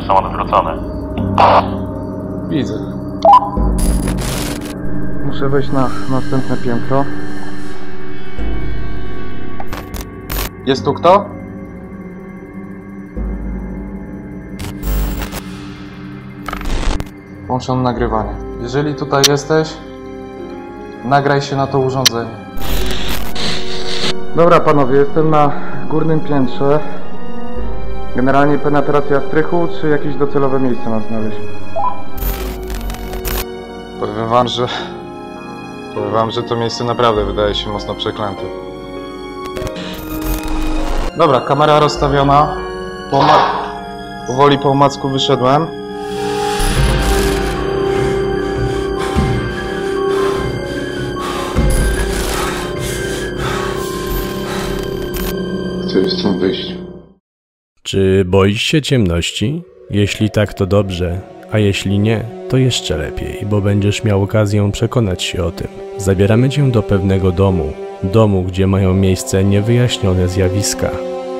są odwrócone. Widzę. Muszę wejść na następne piętro. Jest tu kto? Włączam nagrywanie. Jeżeli tutaj jesteś, nagraj się na to urządzenie. Dobra panowie, jestem na górnym piętrze. Generalnie penetracja strychu, czy jakieś docelowe miejsce mam znaleźć? Powiem wam, że to miejsce naprawdę wydaje się mocno przeklęte. Dobra, kamera rozstawiona. Powoli po omacku wyszedłem. Chcę stąd wyjść. Czy boisz się ciemności? Jeśli tak, to dobrze, a jeśli nie, to jeszcze lepiej, bo będziesz miał okazję przekonać się o tym. Zabieramy cię do pewnego domu, gdzie mają miejsce niewyjaśnione zjawiska.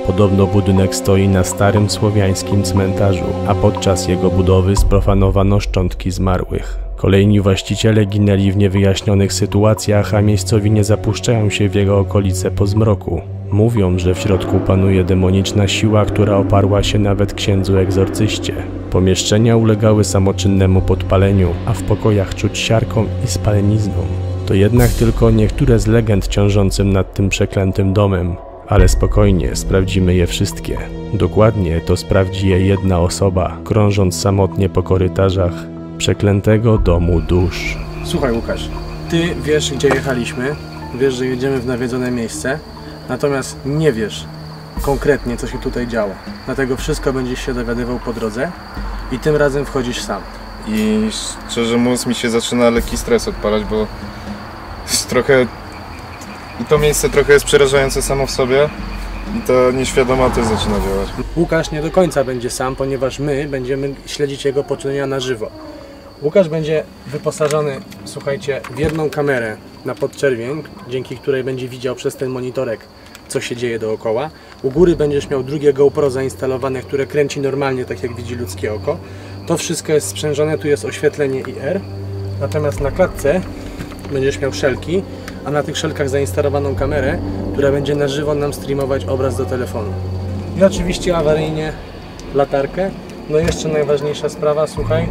Podobno budynek stoi na starym słowiańskim cmentarzu, a podczas jego budowy sprofanowano szczątki zmarłych. Kolejni właściciele ginęli w niewyjaśnionych sytuacjach, a miejscowi nie zapuszczają się w jego okolice po zmroku. Mówią, że w środku panuje demoniczna siła, która oparła się nawet księdzu egzorcyście. Pomieszczenia ulegały samoczynnemu podpaleniu, a w pokojach czuć siarką i spalenizną. To jednak tylko niektóre z legend ciążącym nad tym przeklętym domem. Ale spokojnie, sprawdzimy je wszystkie. Dokładnie to sprawdzi je jedna osoba, krążąc samotnie po korytarzach przeklętego domu dusz. Słuchaj Łukasz, ty wiesz gdzie jechaliśmy, wiesz, że jedziemy w nawiedzone miejsce, natomiast nie wiesz konkretnie co się tutaj działo. Dlatego wszystko będziesz się dowiadywał po drodze i tym razem wchodzisz sam. I szczerze mówiąc mi się zaczyna lekki stres odpalać, bo i to miejsce trochę jest przerażające samo w sobie i ta nieświadoma też zaczyna działać. Łukasz nie do końca będzie sam, ponieważ my będziemy śledzić jego poczynania na żywo. Łukasz będzie wyposażony, słuchajcie, w jedną kamerę na podczerwień, dzięki której będzie widział przez ten monitorek, co się dzieje dookoła. U góry będziesz miał drugie GoPro zainstalowane, które kręci normalnie, tak jak widzi ludzkie oko. To wszystko jest sprzężone, tu jest oświetlenie IR. Natomiast na klatce będziesz miał szelki, a na tych szelkach zainstalowaną kamerę, która będzie na żywo nam streamować obraz do telefonu. I oczywiście awaryjnie latarkę. No i jeszcze najważniejsza sprawa, słuchaj,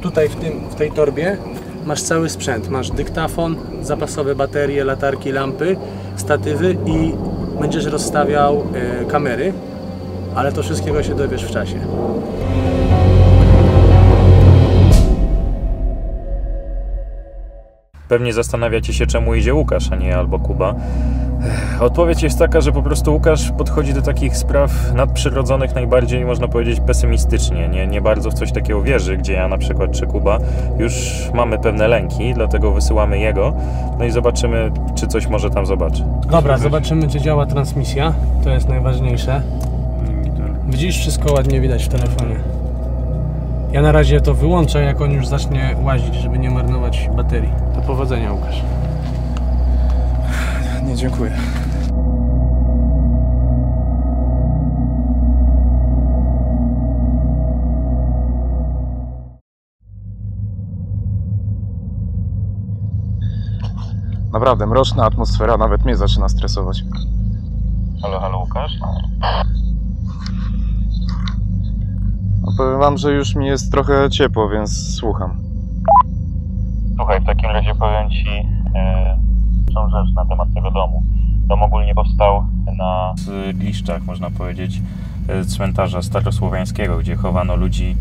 tutaj w tej torbie masz cały sprzęt. Masz dyktafon, zapasowe baterie, latarki, lampy, statywy i będziesz rozstawiał kamery, ale to wszystkiego się dowiesz w czasie. Pewnie zastanawiacie się, czemu idzie Łukasz, a nie albo Kuba. Odpowiedź jest taka, że po prostu Łukasz podchodzi do takich spraw nadprzyrodzonych najbardziej, można powiedzieć, pesymistycznie. Nie bardzo w coś takiego wierzy, gdzie ja na przykład czy Kuba już mamy pewne lęki, dlatego wysyłamy jego. No i zobaczymy, czy coś może tam zobaczy. Dobra, zobaczymy, czy działa transmisja. To jest najważniejsze. Widzisz, wszystko ładnie widać w telefonie. Ja na razie to wyłączę, jak on już zacznie łazić, żeby nie marnować baterii. Do powodzenia, Łukasz. Nie, dziękuję. Naprawdę, mroczna atmosfera nawet mnie zaczyna stresować. Halo Łukasz? No, powiem wam, że już mi jest trochę ciepło, więc słucham. Słuchaj, w takim razie powiem Ci tą rzecz na temat tego domu. Dom ogólnie powstał na zgliszczach, można powiedzieć, cmentarza starosłowiańskiego, gdzie chowano ludzi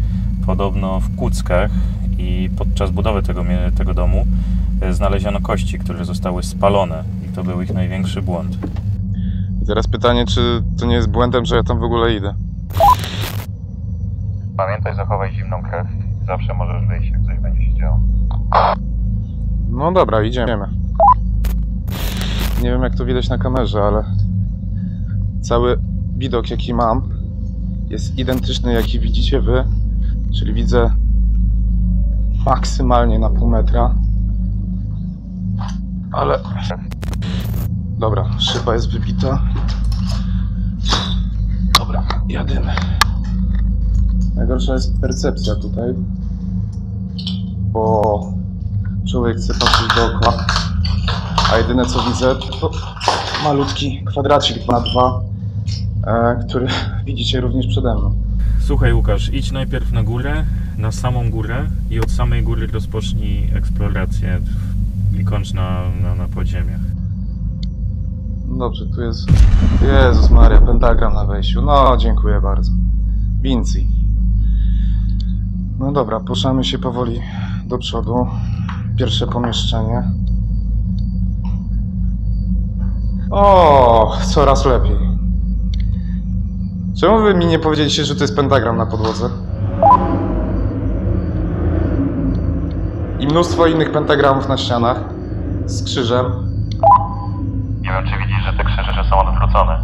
podobno w kuckach i podczas budowy tego domu znaleziono kości, które zostały spalone i to był ich największy błąd. I teraz pytanie, czy to nie jest błędem, że ja tam w ogóle idę? Pamiętaj, zachowaj zimną krew. Zawsze możesz wyjść, jak coś będzie się działo. No dobra, idziemy. Nie wiem, jak to widać na kamerze, ale cały widok, jaki mam, jest identyczny, jaki widzicie wy. Czyli widzę maksymalnie na pół metra. Ale... Dobra, szyba jest wybita. Dobra, jadymy. Najgorsza jest percepcja tutaj, bo człowiek chce patrzeć dookoła, a jedyne co widzę to malutki kwadracik 2x2, który widzicie również przede mną. Słuchaj Łukasz, idź najpierw na górę, na samą górę i od samej góry rozpocznij eksplorację i kończ na podziemiach. Dobrze, tu jest... Jezus Maria, pentagram na wejściu. No, dziękuję bardzo. Vinci. No dobra, poruszamy się powoli do przodu. Pierwsze pomieszczenie. O, coraz lepiej. Czemu wy mi nie powiedzieliście, że to jest pentagram na podłodze? I mnóstwo innych pentagramów na ścianach z krzyżem. Nie wiem, czy widzisz, że te krzyże są odwrócone.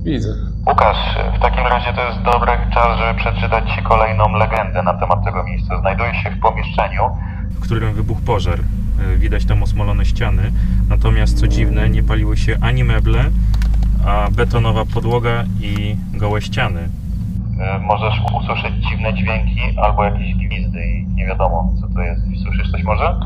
Widzę. Łukasz, w takim razie to jest dobry czas, żeby przeczytać Ci kolejną legendę na temat tego miejsca. Znajduje się w pomieszczeniu, w którym wybuchł pożar. Widać tam osmolone ściany, natomiast co dziwne, nie paliły się ani meble, a betonowa podłoga i gołe ściany. Możesz usłyszeć dziwne dźwięki albo jakieś gwizdy i nie wiadomo, co to jest. Słyszysz coś może?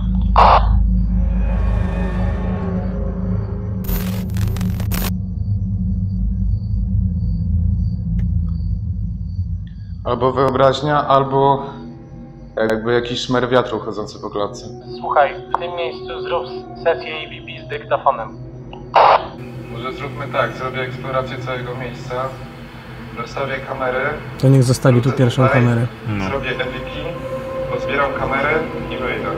Albo wyobraźnia, albo jakby jakiś szmer wiatru chodzący po klatce. Słuchaj, w tym miejscu zrób sesję EVP z dyktafonem. Może zróbmy tak, zrobię eksplorację całego miejsca, rozstawię kamery. To niech zostawi tu pierwszą kamerę. Zrobię EVP, pozbieram kamerę i wyjdę.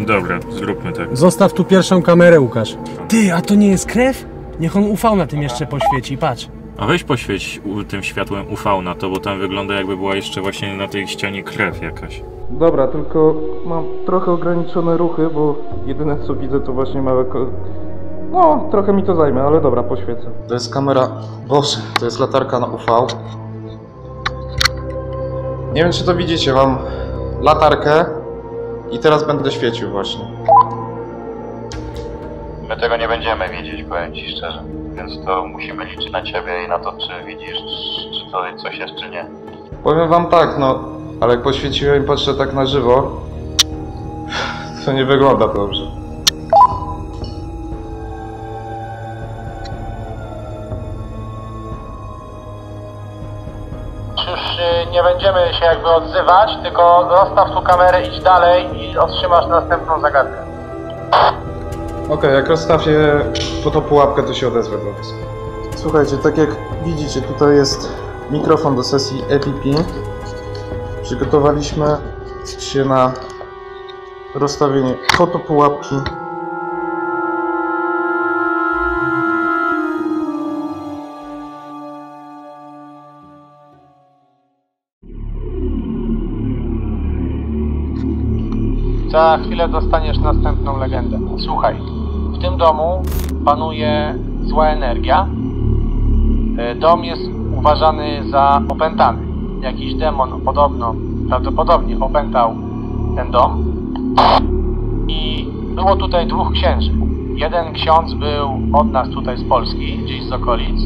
Dobra, zróbmy tak. Zostaw tu pierwszą kamerę, Łukasz. Ty, a to nie jest krew? Niech on UV na tym jeszcze poświeci, patrz. A weź poświeć tym światłem UV na to, bo tam wygląda jakby była jeszcze właśnie na tej ścianie krew jakaś. Dobra, tylko mam trochę ograniczone ruchy, bo jedyne co widzę to właśnie małe... No, trochę mi to zajmie, ale dobra, poświecę. To jest kamera... Boże, to jest latarka na UV. Nie wiem, czy to widzicie, mam latarkę i teraz będę świecił właśnie. My tego nie będziemy widzieć, powiem Ci szczerze. Więc to musimy liczyć na Ciebie i na to, czy widzisz, czy to coś jest, czy nie. Powiem wam tak, no, ale jak poświeciłem i patrzę tak na żywo, to nie wygląda dobrze. Już nie będziemy się jakby odzywać, tylko zostaw tu kamerę, idź dalej i otrzymasz następną zagadkę. Okej, jak rozstawię po to pułapkę, to się odezwę do was. Słuchajcie, tak jak widzicie, tutaj jest mikrofon do sesji EVP. Przygotowaliśmy się na rozstawienie fotopułapki. Za chwilę dostaniesz następną legendę. Słuchaj, w tym domu panuje zła energia. Dom jest uważany za opętany. Jakiś demon prawdopodobnie opętał ten dom. I było tutaj dwóch księży. Jeden ksiądz był od nas tutaj z Polski, gdzieś z okolic.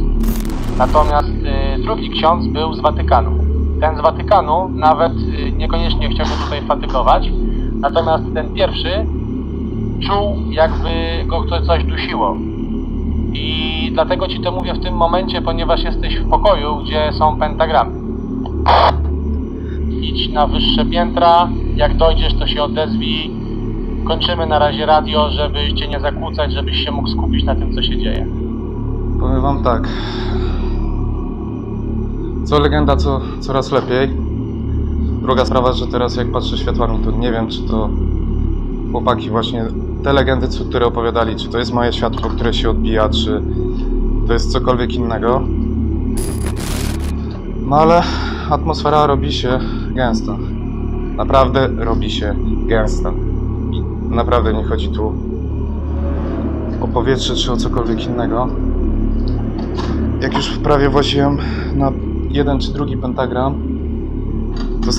Natomiast drugi ksiądz był z Watykanu. Ten z Watykanu nawet niekoniecznie chciał się tutaj fatygować. Natomiast ten pierwszy czuł, jakby go coś dusiło. I dlatego Ci to mówię w tym momencie, ponieważ jesteś w pokoju, gdzie są pentagramy. Idź na wyższe piętra, jak dojdziesz, to się odezwij. Kończymy na razie radio, żeby Cię nie zakłócać, żebyś się mógł skupić na tym, co się dzieje. Powiem wam tak. Co legenda, co coraz lepiej. Druga sprawa, że teraz jak patrzę światłami, to nie wiem, czy to chłopaki właśnie te legendy, które opowiadali, czy to jest moje światło, które się odbija, czy to jest cokolwiek innego. No ale atmosfera robi się gęsta. Naprawdę robi się gęsta. I naprawdę nie chodzi tu o powietrze, czy o cokolwiek innego. Jak już prawie właziłem na jeden czy drugi pentagram, to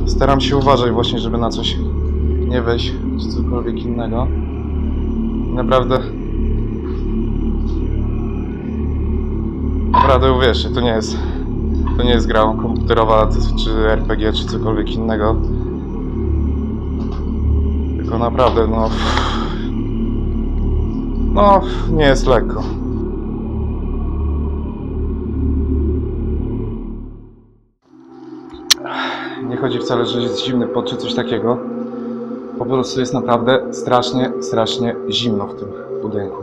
staram się uważać właśnie, żeby na coś nie wejść, czy cokolwiek innego. Naprawdę uwierzcie, to nie jest gra komputerowa, czy RPG, czy cokolwiek innego. Tylko naprawdę, no nie jest lekko. Nie chodzi wcale, że jest zimny pot czy coś takiego. Po prostu jest naprawdę strasznie zimno w tym budynku.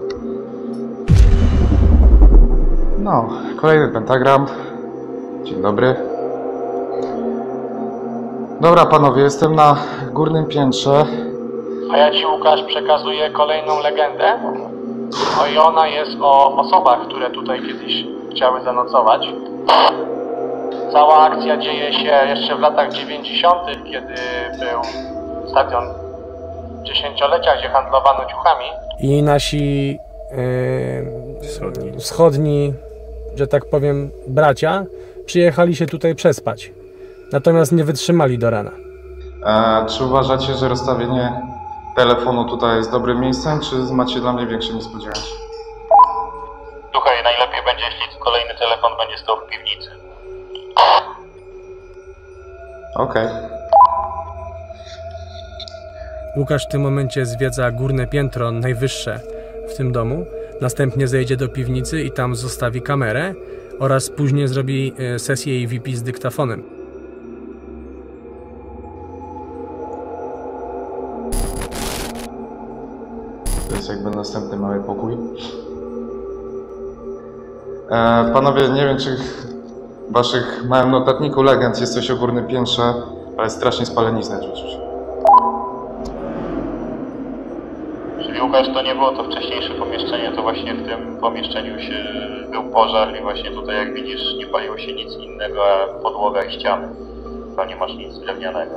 No, kolejny pentagram. Dzień dobry. Dobra panowie, jestem na górnym piętrze. A ja Ci, Łukasz, przekazuję kolejną legendę. No i ona jest o osobach, które tutaj kiedyś chciały zanocować. Cała akcja dzieje się jeszcze w latach 90., kiedy był stadion 10-lecia, gdzie handlowano ciuchami. I nasi wschodni, że tak powiem, bracia przyjechali się tutaj przespać. Natomiast nie wytrzymali do rana. Czy uważacie, że rozstawienie telefonu tutaj jest dobrym miejscem, czy macie dla mnie większe niespodzianki? Słuchaj, najlepiej będzie, jeśli kolejny telefon będzie stał w piwnicy. Okej. Łukasz w tym momencie zwiedza górne piętro, najwyższe w tym domu. Następnie zejdzie do piwnicy i tam zostawi kamerę oraz później zrobi sesję EVP z dyktafonem. To jest jakby następny mały pokój. Panowie, nie wiem, czy w waszych małym notatniku legend jest coś o górnym piętrze, ale strasznie spaleniznę czuć. Czyli Łukasz, to nie było to wcześniejsze pomieszczenie, to właśnie w tym pomieszczeniu był pożar i właśnie tutaj, jak widzisz, nie paliło się nic innego, a podłoga i ściany. To nie masz nic drewnianego.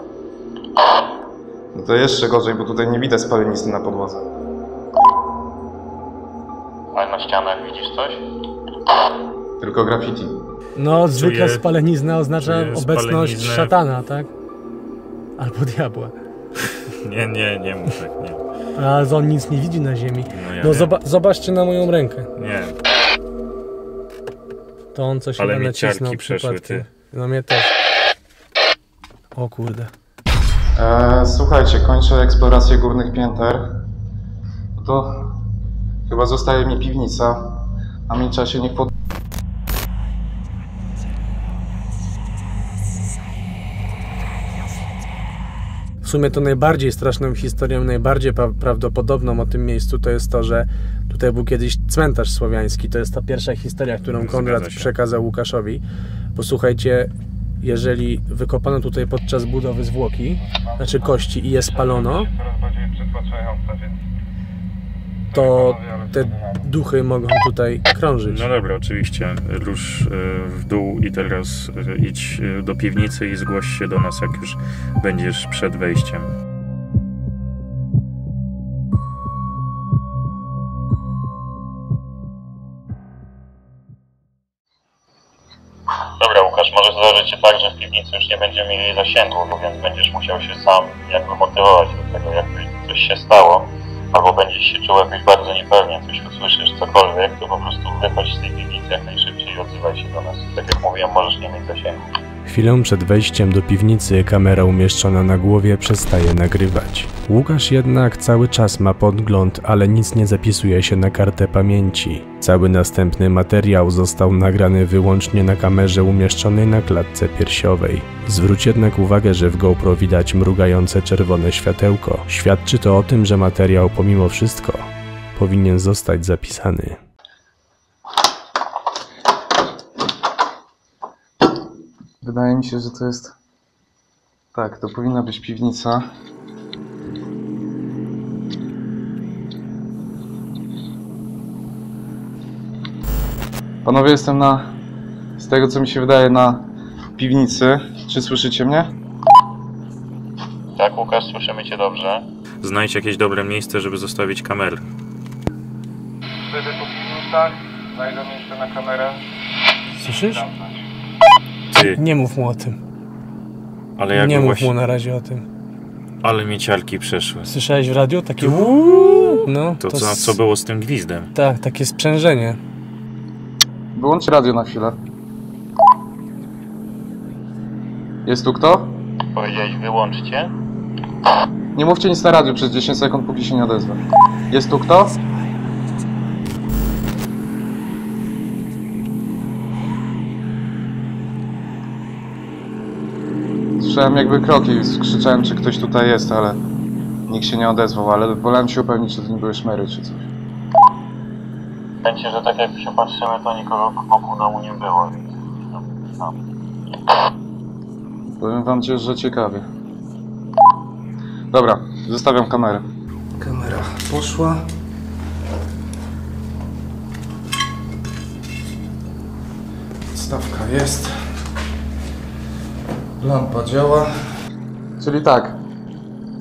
No to jeszcze gorzej, bo tutaj nie widać spalenizny na podłodze. Ale na ścianach widzisz coś? Tylko graffiti. No, zwykle spalenizna oznacza obecność szatana, tak? Albo diabła. Nie mów tak, nie. A on nic nie widzi na ziemi. No zobaczcie na moją rękę. Nie. To on coś ale chyba mi nacisnął ciarki przeszły, ty. No mnie też. O kurde. Słuchajcie, kończę eksplorację górnych pięter. To chyba zostaje mi piwnica. A w międzyczasie niech W sumie to najbardziej straszną historią, najbardziej prawdopodobną o tym miejscu to jest to, że tutaj był kiedyś cmentarz słowiański. To jest ta pierwsza historia, którą Konrad przekazał Łukaszowi. Posłuchajcie, jeżeli wykopano tutaj podczas budowy zwłoki, znaczy kości i je spalono, to te duchy mogą tutaj krążyć. No dobra, oczywiście. Rusz w dół i teraz idź do piwnicy i zgłoś się do nas, jak już będziesz przed wejściem. Dobra, Łukasz, może zdarzyć się tak, że w piwnicy już nie będziemy mieli zasięgu, więc będziesz musiał się sam jakby motywować do tego, jakby coś się stało. Albo będziesz się czuł jakoś bardzo niepewnie, coś usłyszysz, cokolwiek, to po prostu wychodź z tej piwnicy jak najszybciej i odzywaj się do nas. Tak jak mówiłem, możesz nie mieć zasięgu. Chwilę przed wejściem do piwnicy kamera umieszczona na głowie przestaje nagrywać. Łukasz jednak cały czas ma podgląd, ale nic nie zapisuje się na kartę pamięci. Cały następny materiał został nagrany wyłącznie na kamerze umieszczonej na klatce piersiowej. Zwróć jednak uwagę, że w GoPro widać mrugające czerwone światełko. Świadczy to o tym, że materiał pomimo wszystko powinien zostać zapisany. Wydaje mi się, że to jest... Tak, to powinna być piwnica. Panowie, jestem z tego co mi się wydaje, na piwnicy. Czy słyszycie mnie? Tak, Łukasz, słyszymy Cię dobrze. Znajdź jakieś dobre miejsce, żeby zostawić kamerę. Wtedy po piwnicach, znajdę miejsce na kamerę. Słyszysz? Ty. Nie mów mu o tym. Ale jak nie mów mu na razie o tym. Ale mi ciarki przeszły. Słyszałeś w radiu? Takie No, co było z tym gwizdem? Tak, takie sprzężenie. Wyłącz radio na chwilę. Jest tu kto? Powiedziałeś wyłączcie? Nie mówcie nic na radiu przez 10 sekund, póki się nie odezwę. Jest tu kto? Słyszałem jakby kroki, krzyczałem, czy ktoś tutaj jest, ale nikt się nie odezwał, ale wolałem się upewnić, czy to nie były szmery, czy coś. Będzie, że tak jak się patrzymy, to nikogo wokół domu nie było, więc tam. Powiem wam, że ciekawie. Dobra, zostawiam kamerę. Kamera poszła. Stawka jest. Lampa działa. Czyli tak,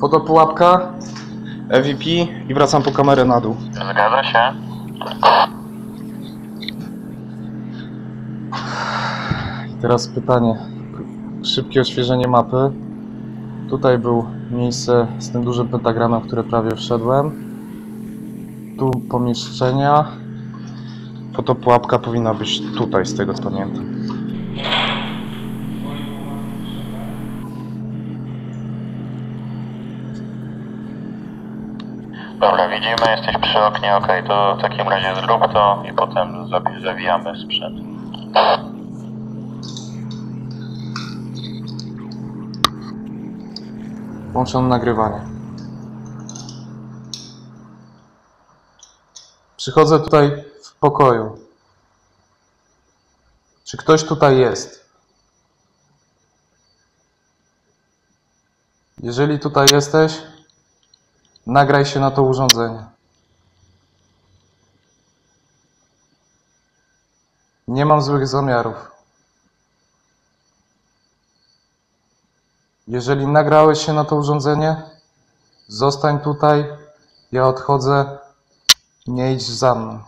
fotopułapka, EVP i wracam po kamerę na dół. Zgadza się. I teraz pytanie, szybkie odświeżenie mapy. Tutaj było miejsce z tym dużym pentagramem, w które prawie wszedłem. Tu pomieszczenia. Fotopułapka powinna być tutaj, z tego co pamiętam. Dobra, widzimy, jesteś przy oknie, okej, to w takim razie zrób to i potem zawijamy sprzęt. Włączam nagrywanie. Przychodzę tutaj w pokoju. Czy ktoś tutaj jest? Jeżeli tutaj jesteś, nagraj się na to urządzenie. Nie mam złych zamiarów. Jeżeli nagrałeś się na to urządzenie, zostań tutaj, ja odchodzę, nie idź za mną.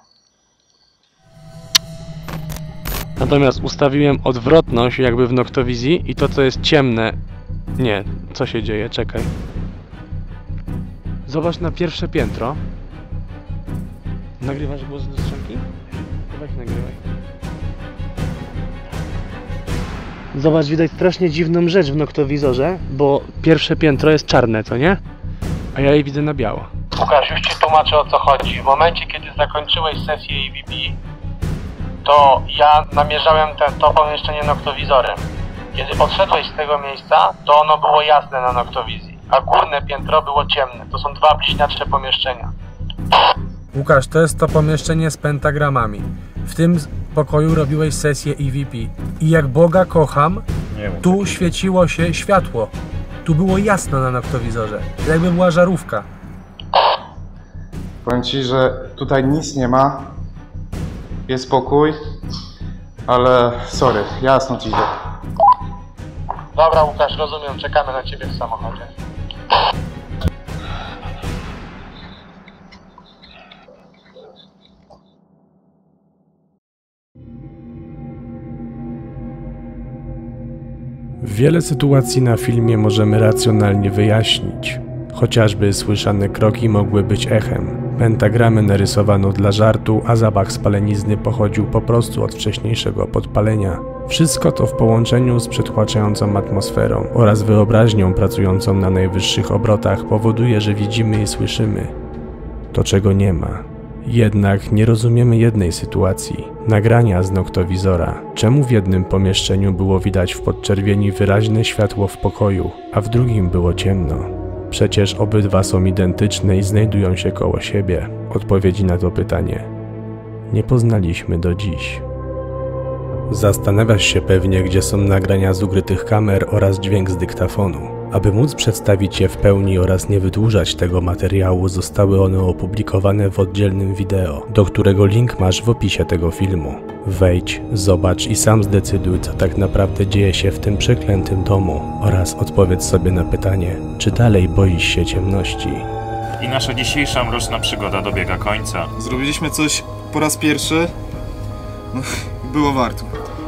Natomiast ustawiłem odwrotność jakby w noktowizji i to co jest ciemne... Nie, co się dzieje? Czekaj. Zobacz na pierwsze piętro. Nagrywasz głos do strzałki? Weź nagrywaj. Zobacz, widać strasznie dziwną rzecz w noktowizorze, bo pierwsze piętro jest czarne, co nie? A ja je widzę na biało. Łukasz, już Ci tłumaczę, o co chodzi. W momencie, kiedy zakończyłeś sesję EVP, to ja namierzałem to pomieszczenie noktowizorem. Kiedy odszedłeś z tego miejsca, to ono było jasne na noktowizji, a górne piętro było ciemne. To są dwa bliźniacze pomieszczenia. Łukasz, to jest to pomieszczenie z pentagramami. W tym pokoju robiłeś sesję EVP. I jak Boga kocham, tu świeciło się światło. Tu było jasno na noktowizorze. Jakby była żarówka. Powiem Ci, że tutaj nic nie ma. Jest pokój, ale sorry, jasno Ci idę. Dobra, Łukasz, rozumiem. Czekamy na Ciebie w samochodzie. Wiele sytuacji na filmie możemy racjonalnie wyjaśnić. Chociażby słyszane kroki mogły być echem. Pentagramy narysowano dla żartu, a zapach spalenizny pochodził po prostu od wcześniejszego podpalenia. Wszystko to w połączeniu z przytłaczającą atmosferą oraz wyobraźnią pracującą na najwyższych obrotach powoduje, że widzimy i słyszymy to, czego nie ma. Jednak nie rozumiemy jednej sytuacji. Nagrania z noktowizora. Czemu w jednym pomieszczeniu było widać w podczerwieni wyraźne światło w pokoju, a w drugim było ciemno? Przecież obydwa są identyczne i znajdują się koło siebie. Odpowiedzi na to pytanie nie poznaliśmy do dziś. Zastanawiasz się pewnie, gdzie są nagrania z ukrytych kamer oraz dźwięk z dyktafonu. Aby móc przedstawić je w pełni oraz nie wydłużać tego materiału, zostały one opublikowane w oddzielnym wideo, do którego link masz w opisie tego filmu. Wejdź, zobacz i sam zdecyduj, co tak naprawdę dzieje się w tym przeklętym domu oraz odpowiedz sobie na pytanie, czy dalej boisz się ciemności. I nasza dzisiejsza mroczna przygoda dobiega końca. Zrobiliśmy coś po raz pierwszy. No, było warto.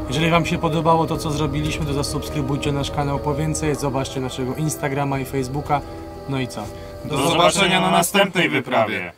Jeżeli Wam się podobało to, co zrobiliśmy, to zasubskrybujcie nasz kanał po więcej, zobaczcie naszego Instagrama i Facebooka. No i co? Do zobaczenia na następnej wyprawie!